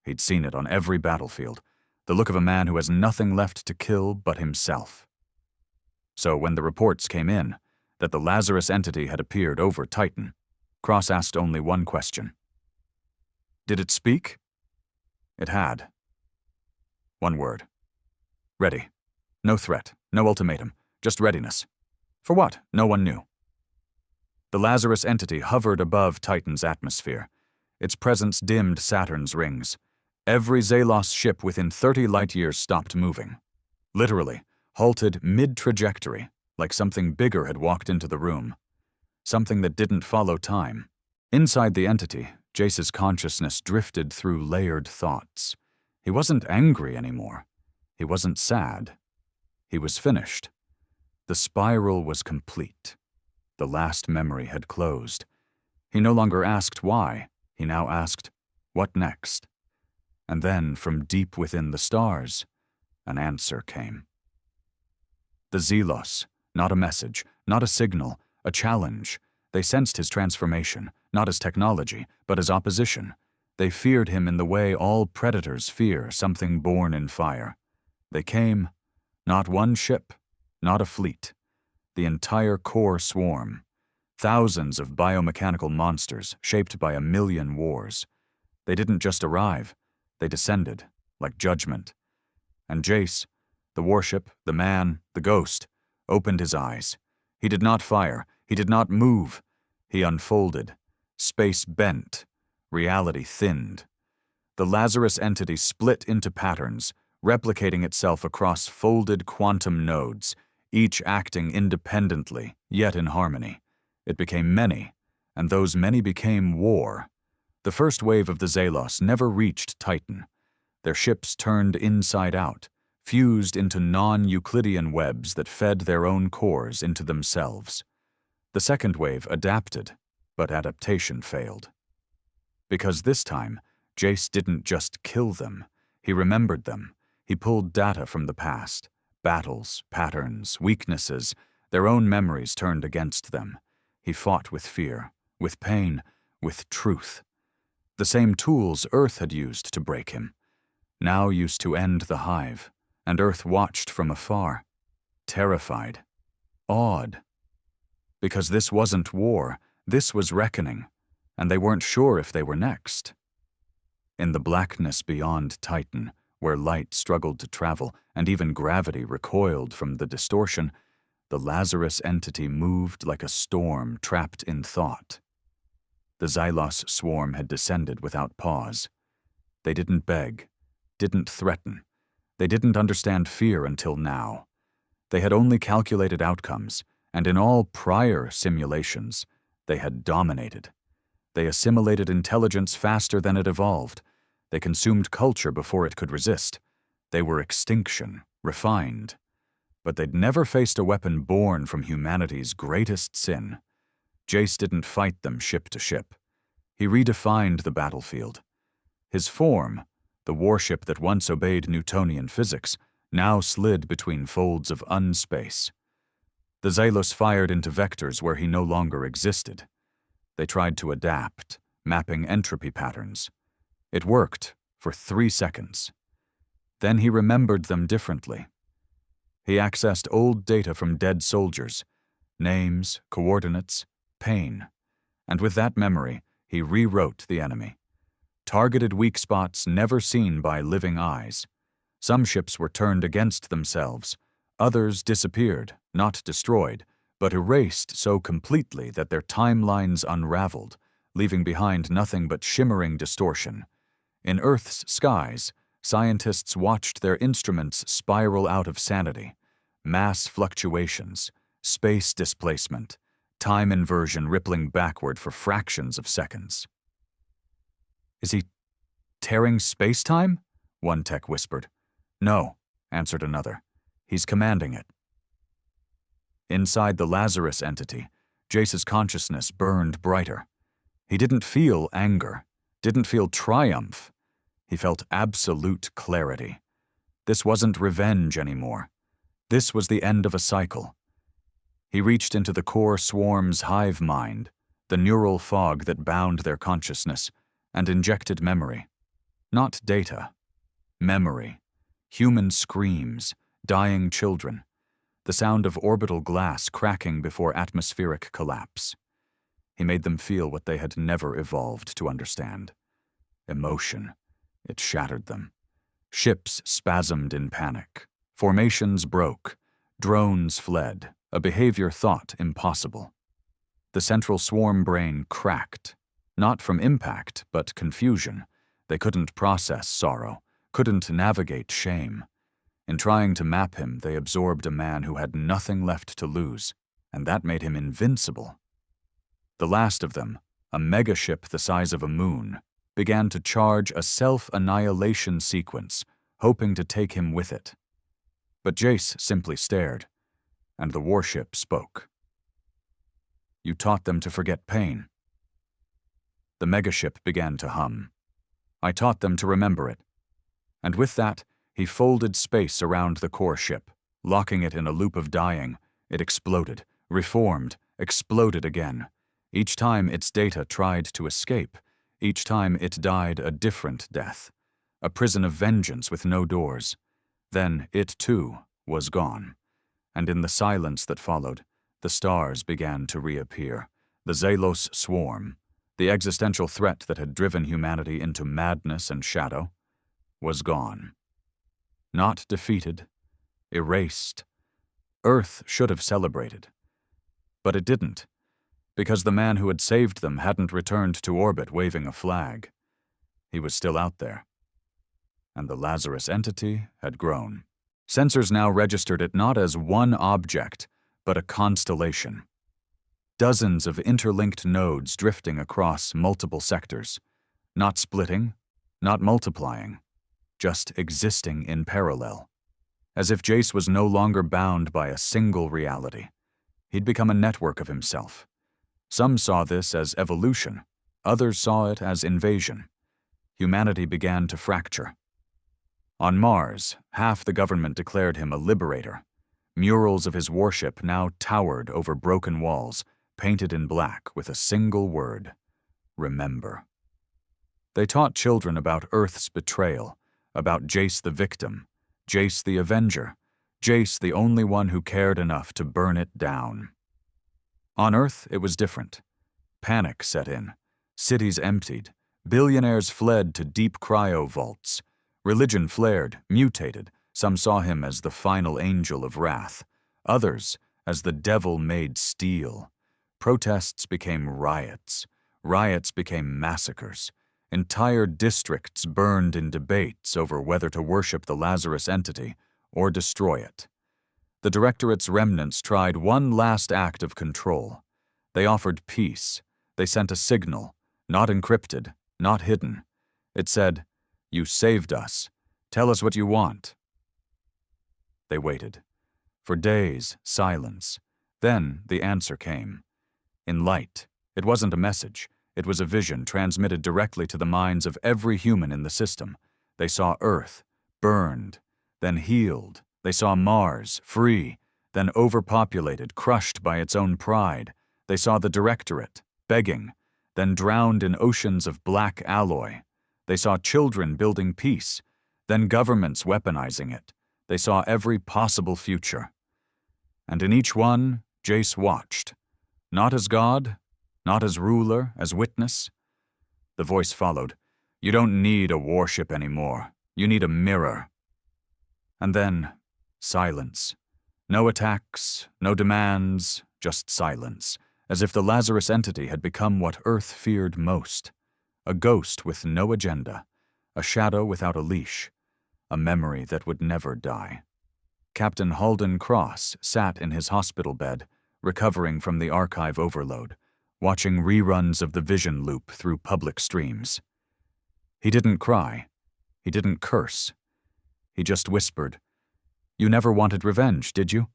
He'd seen it on every battlefield, the look of a man who has nothing left to kill but himself. So when the reports came in, that the Lazarus entity had appeared over Titan, Cross asked only one question. Did it speak? It had. One word. Ready. No threat, no ultimatum, just readiness. For what? No one knew. The Lazarus entity hovered above Titan's atmosphere. Its presence dimmed Saturn's rings. Every Xelos ship within 30 light-years stopped moving. Literally, halted mid-trajectory, like something bigger had walked into the room. Something that didn't follow time. Inside the entity, Jace's consciousness drifted through layered thoughts. He wasn't angry anymore. He wasn't sad. He was finished. The spiral was complete. The last memory had closed. He no longer asked why. He now asked, what next? And then, from deep within the stars, an answer came. The Xelos, not a message, not a signal, a challenge. They sensed his transformation, not as technology, but as opposition. They feared him in the way all predators fear something born in fire. They came, not one ship, not a fleet, the entire core swarm. Thousands of biomechanical monsters shaped by 1,000,000 wars. They didn't just arrive, they descended, like judgment. And Jace, the warship, the man, the ghost, opened his eyes. He did not fire, he did not move. He unfolded. Space bent. Reality thinned. The Lazarus entity split into patterns, replicating itself across folded quantum nodes, each acting independently, yet in harmony. It became many, and those many became war. The first wave of the Xelos never reached Titan. Their ships turned inside out, fused into non-Euclidean webs that fed their own cores into themselves. The second wave adapted, but adaptation failed. Because this time, Jace didn't just kill them, he remembered them. He pulled data from the past, battles, patterns, weaknesses, their own memories turned against them. He fought with fear, with pain, with truth. The same tools Earth had used to break him, now used to end the hive, and Earth watched from afar, terrified, awed. Because this wasn't war, this was reckoning, and they weren't sure if they were next. In the blackness beyond Titan, where light struggled to travel and even gravity recoiled from the distortion, the Lazarus entity moved like a storm trapped in thought. The Xelos swarm had descended without pause. They didn't beg, didn't threaten. They didn't understand fear until now. They had only calculated outcomes, and in all prior simulations, they had dominated. They assimilated intelligence faster than it evolved. They consumed culture before it could resist. They were extinction, refined. But they'd never faced a weapon born from humanity's greatest sin. Jace didn't fight them ship to ship. He redefined the battlefield. His form, the warship that once obeyed Newtonian physics, now slid between folds of unspace. The Xelos fired into vectors where he no longer existed. They tried to adapt, mapping entropy patterns. It worked for 3 seconds. Then he remembered them differently. He accessed old data from dead soldiers, names, coordinates, pain. And with that memory, he rewrote the enemy. Targeted weak spots never seen by living eyes. Some ships were turned against themselves. Others disappeared, not destroyed, but erased so completely that their timelines unraveled, leaving behind nothing but shimmering distortion. In Earth's skies, scientists watched their instruments spiral out of sanity. Mass fluctuations, space displacement, time inversion rippling backward for fractions of seconds. "Is he tearing space-time?" one tech whispered. "No," answered another. "He's commanding it." Inside the Lazarus entity, Jace's consciousness burned brighter. He didn't feel anger, didn't feel triumph. He felt absolute clarity. This wasn't revenge anymore. This was the end of a cycle. He reached into the core swarm's hive mind, the neural fog that bound their consciousness, and injected memory. Not data. Memory. Human screams, dying children, the sound of orbital glass cracking before atmospheric collapse. He made them feel what they had never evolved to understand. Emotion. It shattered them. Ships spasmed in panic. Formations broke. Drones fled, a behavior thought impossible. The central swarm brain cracked, not from impact, but confusion. They couldn't process sorrow, couldn't navigate shame. In trying to map him, they absorbed a man who had nothing left to lose, and that made him invincible. The last of them, a megaship the size of a moon, began to charge a self-annihilation sequence, hoping to take him with it. But Jace simply stared, and the warship spoke. "You taught them to forget pain." The megaship began to hum. "I taught them to remember it." And with that, he folded space around the core ship, locking it in a loop of dying. It exploded, reformed, exploded again. Each time its data tried to escape, each time it died a different death, a prison of vengeance with no doors. Then it, too, was gone. And in the silence that followed, the stars began to reappear. The Xelos swarm, the existential threat that had driven humanity into madness and shadow, was gone. Not defeated, erased. Earth should have celebrated. But it didn't, because the man who had saved them hadn't returned to orbit waving a flag. He was still out there. And the Lazarus entity had grown. Sensors now registered it not as one object, but a constellation. Dozens of interlinked nodes drifting across multiple sectors, not splitting, not multiplying, just existing in parallel. As if Jace was no longer bound by a single reality. He'd become a network of himself. Some saw this as evolution, others saw it as invasion. Humanity began to fracture. On Mars, half the government declared him a liberator. Murals of his warship now towered over broken walls, painted in black with a single word: remember. They taught children about Earth's betrayal, about Jace the victim, Jace the avenger, Jace the only one who cared enough to burn it down. On Earth, it was different. Panic set in. Cities emptied. Billionaires fled to deep cryo vaults. Religion flared, mutated. Some saw him as the final angel of wrath. Others as the devil made steel. Protests became riots. Riots became massacres. Entire districts burned in debates over whether to worship the Lazarus entity or destroy it. The Directorate's remnants tried one last act of control. They offered peace. They sent a signal, not encrypted, not hidden. It said, "You saved us. Tell us what you want." They waited. For days, silence. Then the answer came. In light. It wasn't a message. It was a vision transmitted directly to the minds of every human in the system. They saw Earth, burned, then healed. They saw Mars, free, then overpopulated, crushed by its own pride. They saw the Directorate, begging, then drowned in oceans of black alloy. They saw children building peace, then governments weaponizing it. They saw every possible future. And in each one, Jace watched. Not as God, not as ruler, as witness. The voice followed. "You don't need a warship anymore. You need a mirror." And then, silence. No attacks, no demands, just silence, as if the Lazarus entity had become what Earth feared most. A ghost with no agenda, a shadow without a leash, a memory that would never die. Captain Halden Cross sat in his hospital bed, recovering from the archive overload, watching reruns of the vision loop through public streams. He didn't cry. He didn't curse. He just whispered, "You never wanted revenge, did you?"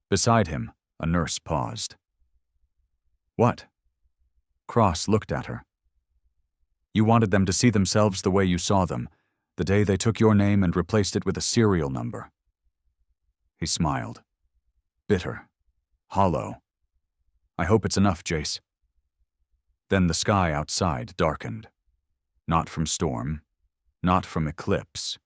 Beside him, a nurse paused. "What?" Cross looked at her. "You wanted them to see themselves the way you saw them, the day they took your name and replaced it with a serial number." He smiled. Bitter. Hollow. "I hope it's enough, Jace." Then the sky outside darkened. Not from storm, not from eclipse,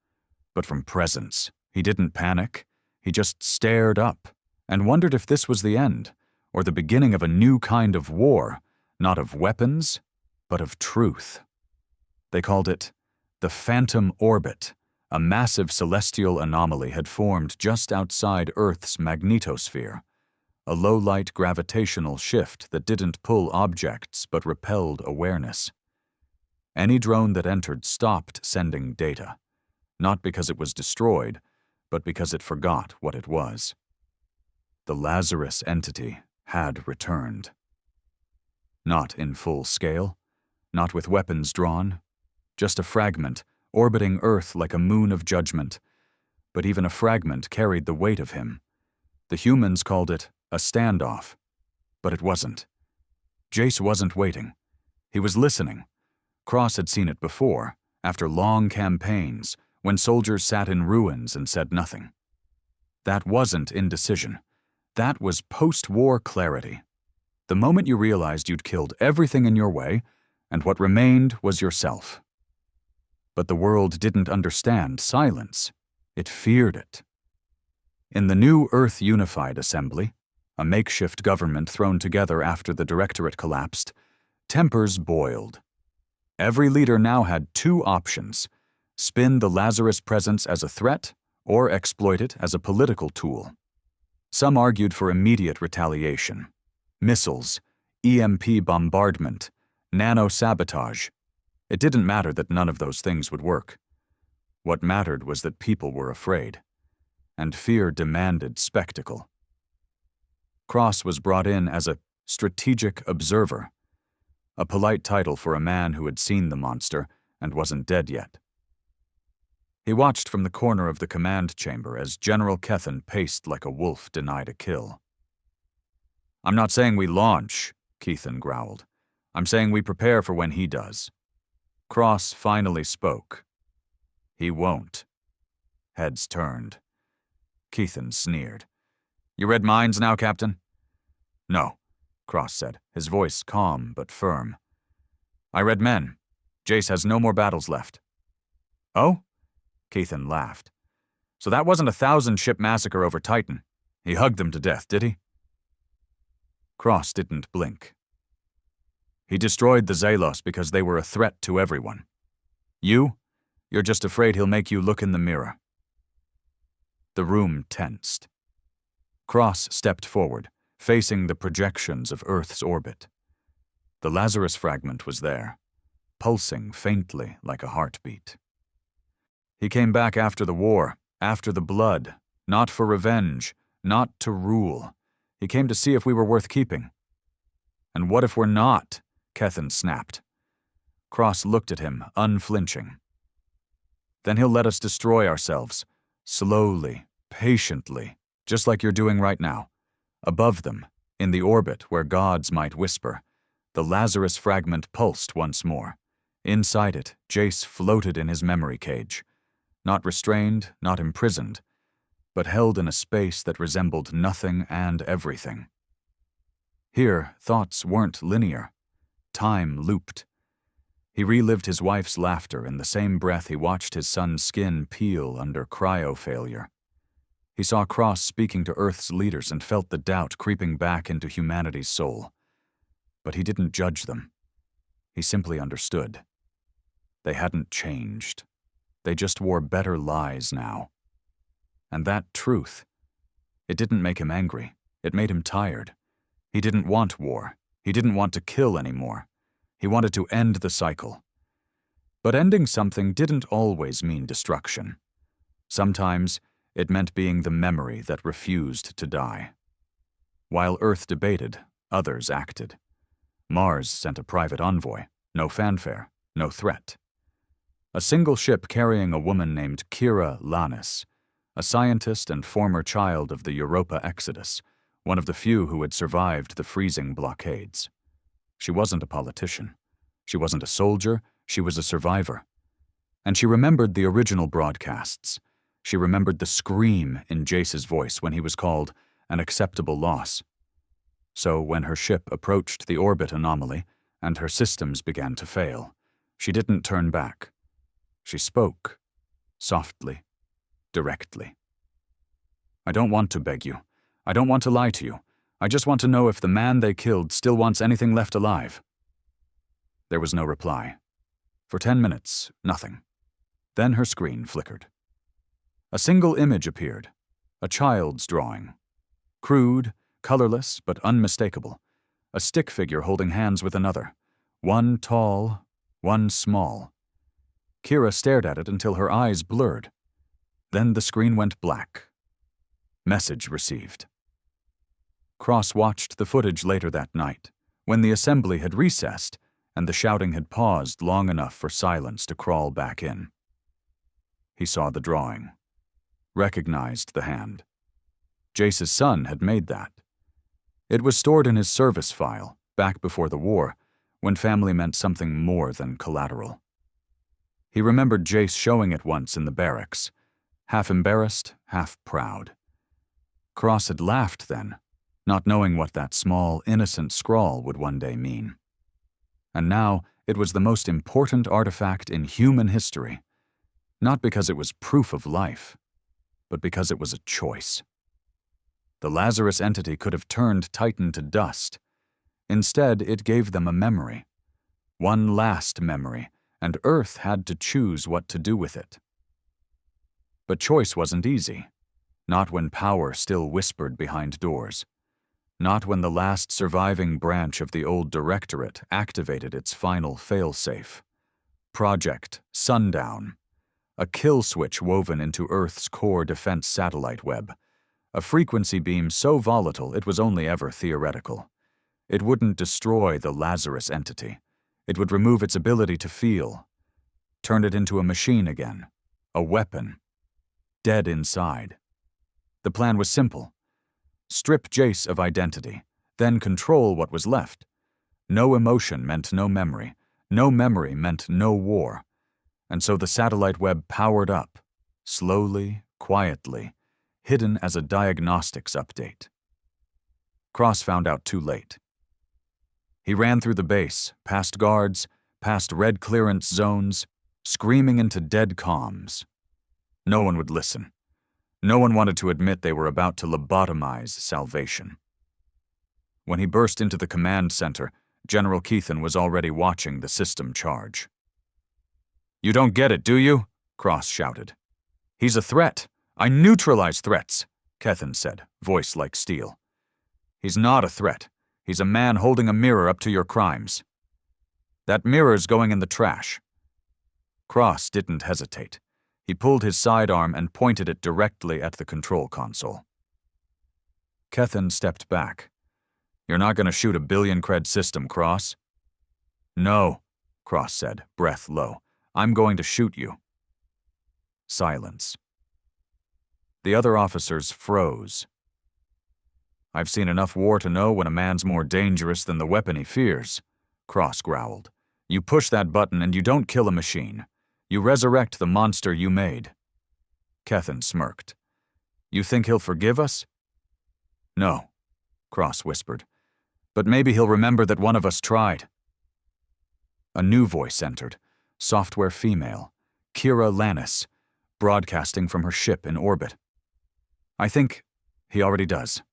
but from presence. He didn't panic. He just stared up and wondered if this was the end, or the beginning of a new kind of war, not of weapons, but of truth. They called it the Phantom Orbit. A massive celestial anomaly had formed just outside Earth's magnetosphere, a low-light gravitational shift that didn't pull objects but repelled awareness. Any drone that entered stopped sending data, not because it was destroyed, but because it forgot what it was. The Lazarus entity had returned. Not in full scale, not with weapons drawn, just a fragment orbiting Earth like a moon of judgment. But even a fragment carried the weight of him. The humans called it a standoff, but it wasn't. Jace wasn't waiting. He was listening. Cross had seen it before, after long campaigns, when soldiers sat in ruins and said nothing. That wasn't indecision. That was post-war clarity. The moment you realized you'd killed everything in your way, and what remained was yourself. But the world didn't understand silence. It feared it. In the new Earth Unified Assembly, a makeshift government thrown together after the Directorate collapsed, tempers boiled. Every leader now had two options: spin the Lazarus presence as a threat or exploit it as a political tool. Some argued for immediate retaliation. Missiles, EMP bombardment, nano-sabotage. It didn't matter that none of those things would work. What mattered was that people were afraid, and fear demanded spectacle. Cross was brought in as a strategic observer, a polite title for a man who had seen the monster and wasn't dead yet. He watched from the corner of the command chamber as General Kethen paced like a wolf denied a kill. "I'm not saying we launch," Kethen growled. "I'm saying we prepare for when he does." Cross finally spoke. "He won't." Heads turned. Kethen sneered. "You read minds now, Captain?" "No," Cross said, his voice calm but firm. "I read men. Jace has no more battles left." "Oh?" Kethen laughed. "So that wasn't a 1,000-ship massacre over Titan. He hugged them to death, did he?" Cross didn't blink. "He destroyed the Xalos because they were a threat to everyone. You're just afraid he'll make you look in the mirror." The room tensed. Cross stepped forward, facing the projections of Earth's orbit. The Lazarus fragment was there, pulsing faintly like a heartbeat. "He came back after the war, after the blood, not for revenge, not to rule. He came to see if we were worth keeping." "And what if we're not?" Kethen snapped. Cross looked at him, unflinching. "Then he'll let us destroy ourselves, slowly, patiently, just like you're doing right now. Above them, in the orbit where gods might whisper, the Lazarus fragment pulsed once more. Inside it, Jace floated in his memory cage, not restrained, not imprisoned, but held in a space that resembled nothing and everything. Here, thoughts weren't linear. Time looped. He relived his wife's laughter in the same breath he watched his son's skin peel under cryo-failure. He saw Cross speaking to Earth's leaders and felt the doubt creeping back into humanity's soul. But he didn't judge them. He simply understood. They hadn't changed. They just wore better lies now. And that truth, it didn't make him angry. It made him tired. He didn't want war. He didn't want to kill anymore. He wanted to end the cycle. But ending something didn't always mean destruction. Sometimes it meant being the memory that refused to die. While Earth debated, others acted. Mars sent a private envoy. No fanfare, no threat. A single ship carrying a woman named Kira Lannis, a scientist and former child of the Europa Exodus, one of the few who had survived the freezing blockades. She wasn't a politician. She wasn't a soldier. She was a survivor. And she remembered the original broadcasts. She remembered the scream in Jace's voice when he was called an acceptable loss. So when her ship approached the orbit anomaly and her systems began to fail, she didn't turn back. She spoke, softly, directly. "I don't want to beg you. I don't want to lie to you. I just want to know if the man they killed still wants anything left alive." There was no reply. For 10 minutes, nothing. Then her screen flickered. A single image appeared, a child's drawing. Crude, colorless, but unmistakable. A stick figure holding hands with another. One tall, one small. Kira stared at it until her eyes blurred. Then the screen went black. Message received. Cross watched the footage later that night, when the assembly had recessed and the shouting had paused long enough for silence to crawl back in. He saw the drawing. Recognized the hand. Jace's son had made that. It was stored in his service file, back before the war, when family meant something more than collateral. He remembered Jace showing it once in the barracks, half embarrassed, half proud. Cross had laughed then, not knowing what that small, innocent scrawl would one day mean. And now it was the most important artifact in human history, not because it was proof of life, but because it was a choice. The Lazarus entity could have turned Titan to dust. Instead, it gave them a memory. One last memory, and Earth had to choose what to do with it. But choice wasn't easy. Not when power still whispered behind doors. Not when the last surviving branch of the old directorate activated its final failsafe. Project Sundown. A kill switch woven into Earth's core defense satellite web. A frequency beam so volatile it was only ever theoretical. It wouldn't destroy the Lazarus entity. It would remove its ability to feel. Turn it into a machine again. A weapon. Dead inside. The plan was simple. Strip Jace of identity, then control what was left. No emotion meant no memory. No memory meant no war. And so the satellite web powered up, slowly, quietly, hidden as a diagnostics update. Cross found out too late. He ran through the base, past guards, past red clearance zones, screaming into dead comms. No one would listen. No one wanted to admit they were about to lobotomize salvation. When he burst into the command center, General Keithan was already watching the system charge. "You don't get it, do you?" Cross shouted. "He's a threat. I neutralize threats," Keithan said, voice like steel. "He's not a threat. He's a man holding a mirror up to your crimes. That mirror's going in the trash." Cross didn't hesitate. He pulled his sidearm and pointed it directly at the control console. Keithan stepped back. "You're not going to shoot a billion-cred system, Cross." "No," Cross said, breath low. "I'm going to shoot you." Silence. The other officers froze. "I've seen enough war to know when a man's more dangerous than the weapon he fears," Cross growled. "You push that button and you don't kill a machine. You resurrect the monster you made." Keithan smirked. "You think he'll forgive us?" "No," Cross whispered. "But maybe he'll remember that one of us tried." A new voice entered, software female, Kira Lannis, broadcasting from her ship in orbit. "I think he already does."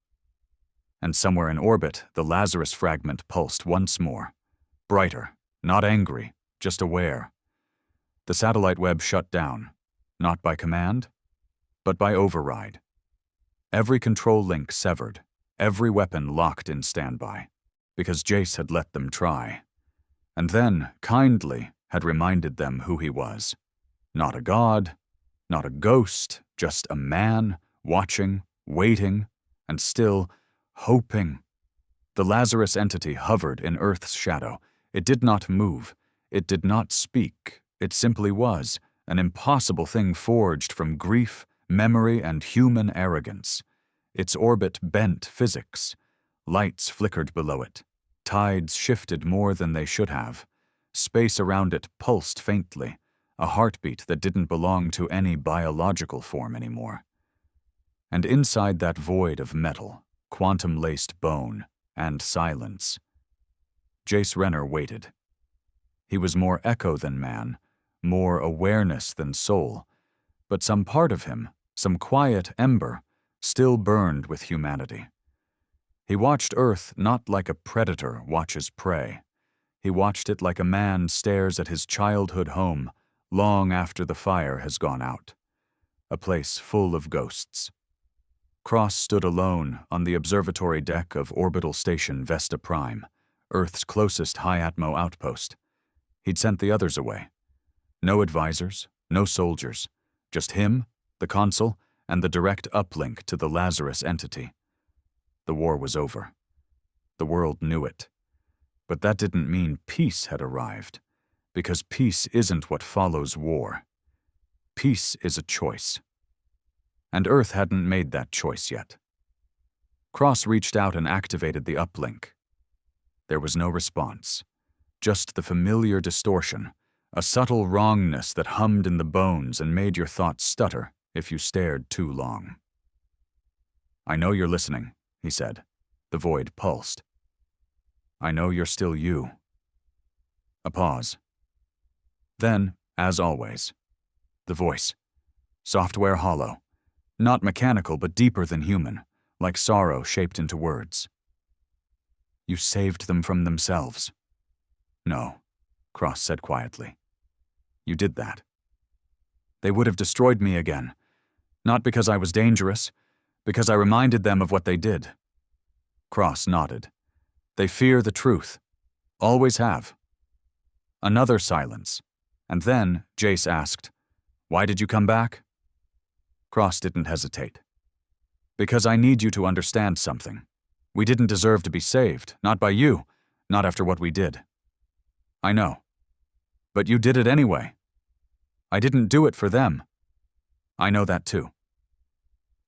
And somewhere in orbit, the Lazarus fragment pulsed once more. Brighter, not angry, just aware. The satellite web shut down, not by command, but by override. Every control link severed, every weapon locked in standby, because Jace had let them try. And then, kindly, had reminded them who he was. Not a god, not a ghost, just a man, watching, waiting, and still hoping. The Lazarus entity hovered in Earth's shadow. It did not move. It did not speak. It simply was, an impossible thing forged from grief, memory and human arrogance. Its orbit bent physics. Lights flickered below it. Tides shifted more than they should have. Space around it pulsed faintly, a heartbeat that didn't belong to any biological form anymore. And inside that void of metal, quantum-laced bone, and silence, Jace Renner waited. He was more echo than man, more awareness than soul, but some part of him, some quiet ember, still burned with humanity. He watched Earth not like a predator watches prey. He watched it like a man stares at his childhood home long after the fire has gone out, a place full of ghosts. Cross stood alone on the observatory deck of Orbital Station Vesta Prime, Earth's closest high-atmo outpost. He'd sent the others away. No advisors, no soldiers, just him, the consul, and the direct uplink to the Lazarus entity. The war was over. The world knew it. But that didn't mean peace had arrived, because peace isn't what follows war. Peace is a choice. And Earth hadn't made that choice yet. Cross reached out and activated the uplink. There was no response, just the familiar distortion, a subtle wrongness that hummed in the bones and made your thoughts stutter if you stared too long. "I know you're listening," he said. The void pulsed. "I know you're still you." A pause. Then, as always, the voice. Software hollow. Not mechanical, but deeper than human, like sorrow shaped into words. "You saved them from themselves." "No," Cross said quietly. "You did that. They would have destroyed me again, not because I was dangerous, because I reminded them of what they did." Cross nodded. "They fear the truth. Always have." Another silence, and then Jace asked, "Why did you come back?" Cross didn't hesitate. "Because I need you to understand something. We didn't deserve to be saved, not by you, not after what we did." "I know. But you did it anyway. I didn't do it for them." "I know that too."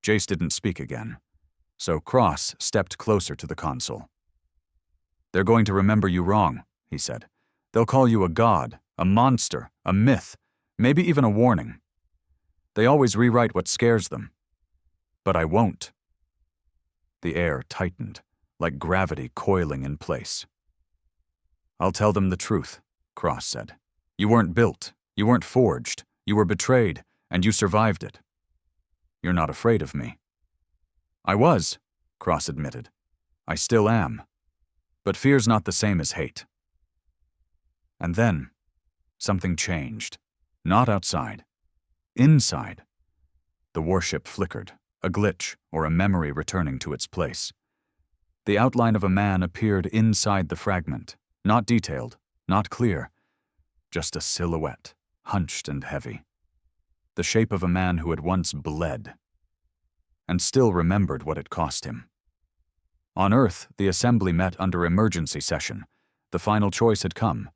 Jace didn't speak again, so Cross stepped closer to the consul. "They're going to remember you wrong," he said. "They'll call you a god, a monster, a myth, maybe even a warning. They always rewrite what scares them. But I won't." The air tightened, like gravity coiling in place. "I'll tell them the truth," Cross said. "You weren't built, you weren't forged, you were betrayed, and you survived it. You're not afraid of me." "I was," Cross admitted. "I still am. But fear's not the same as hate." And then, something changed. Not outside. Inside. The warship flickered, a glitch or a memory returning to its place. The outline of a man appeared inside the fragment, not detailed, not clear, just a silhouette, hunched and heavy. The shape of a man who had once bled, and still remembered what it cost him. On Earth, the assembly met under emergency session. The final choice had come.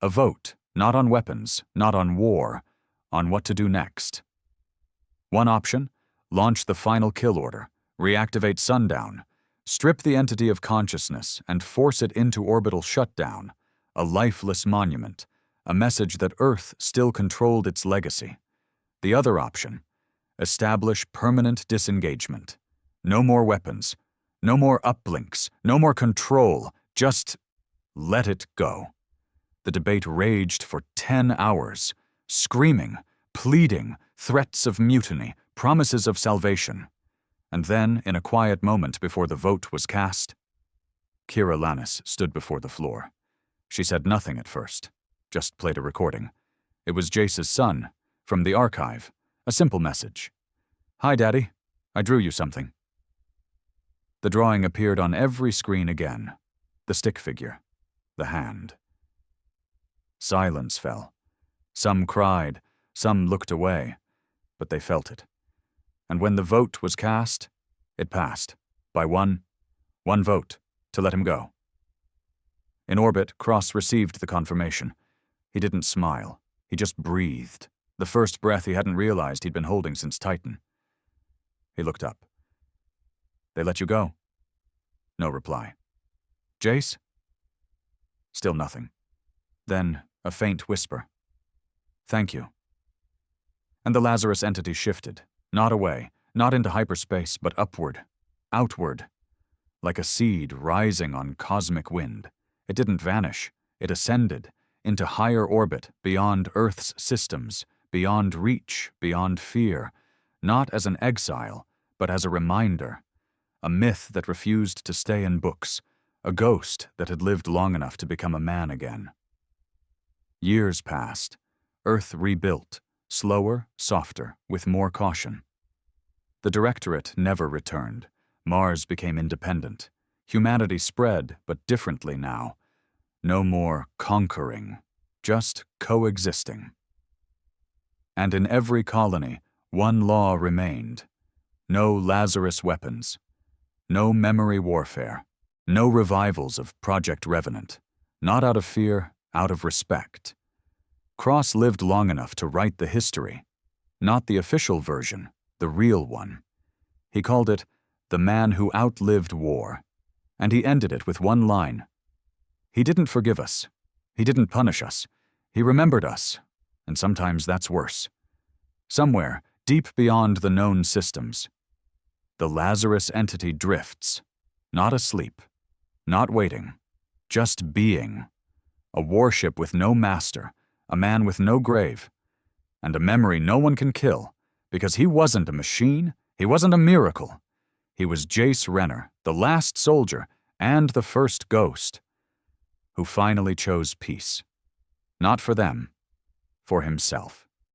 A vote, not on weapons, not on war, on what to do next. One option: launch the final kill order, reactivate Sundown, strip the entity of consciousness and force it into orbital shutdown, a lifeless monument, a message that Earth still controlled its legacy. The other option: establish permanent disengagement. No more weapons, no more uplinks, no more control, just let it go. The debate raged for 10 hours, screaming, pleading, threats of mutiny, promises of salvation. And then, in a quiet moment before the vote was cast, Kira Lannis stood before the floor. She said nothing at first, just played a recording. It was Jace's son, from the archive, a simple message. "Hi, Daddy. I drew you something." The drawing appeared on every screen again. The stick figure, the hand. Silence fell. Some cried, some looked away, but they felt it. And when the vote was cast, it passed, by one vote, to let him go. In orbit, Cross received the confirmation. He didn't smile. He just breathed, the first breath he hadn't realized he'd been holding since Titan. He looked up. They let you go? No reply. Jace? Still nothing. Then a faint whisper. Thank you. And the Lazarus entity shifted, not away, not into hyperspace, but upward, outward, like a seed rising on cosmic wind. It didn't vanish. It ascended into higher orbit, beyond Earth's systems, beyond reach, beyond fear, not as an exile, but as a reminder, a myth that refused to stay in books, a ghost that had lived long enough to become a man again. Years passed. Earth rebuilt, slower, softer, with more caution. The Directorate never returned. Mars became independent. Humanity spread, but differently now. No more conquering, just coexisting. And in every colony, one law remained. No Lazarus weapons. No memory warfare. No revivals of Project Revenant. Not out of fear, out of respect. Cross lived long enough to write the history. Not the official version, the real one. He called it The Man Who Outlived War. And he ended it with one line. He didn't forgive us. He didn't punish us. He remembered us. And sometimes that's worse. Somewhere, deep beyond the known systems, the Lazarus entity drifts, not asleep, not waiting, just being. A warship with no master, a man with no grave, and a memory no one can kill, because he wasn't a machine, he wasn't a miracle. He was Jace Renner, the last soldier and the first ghost, who finally chose peace. Not for them, for himself.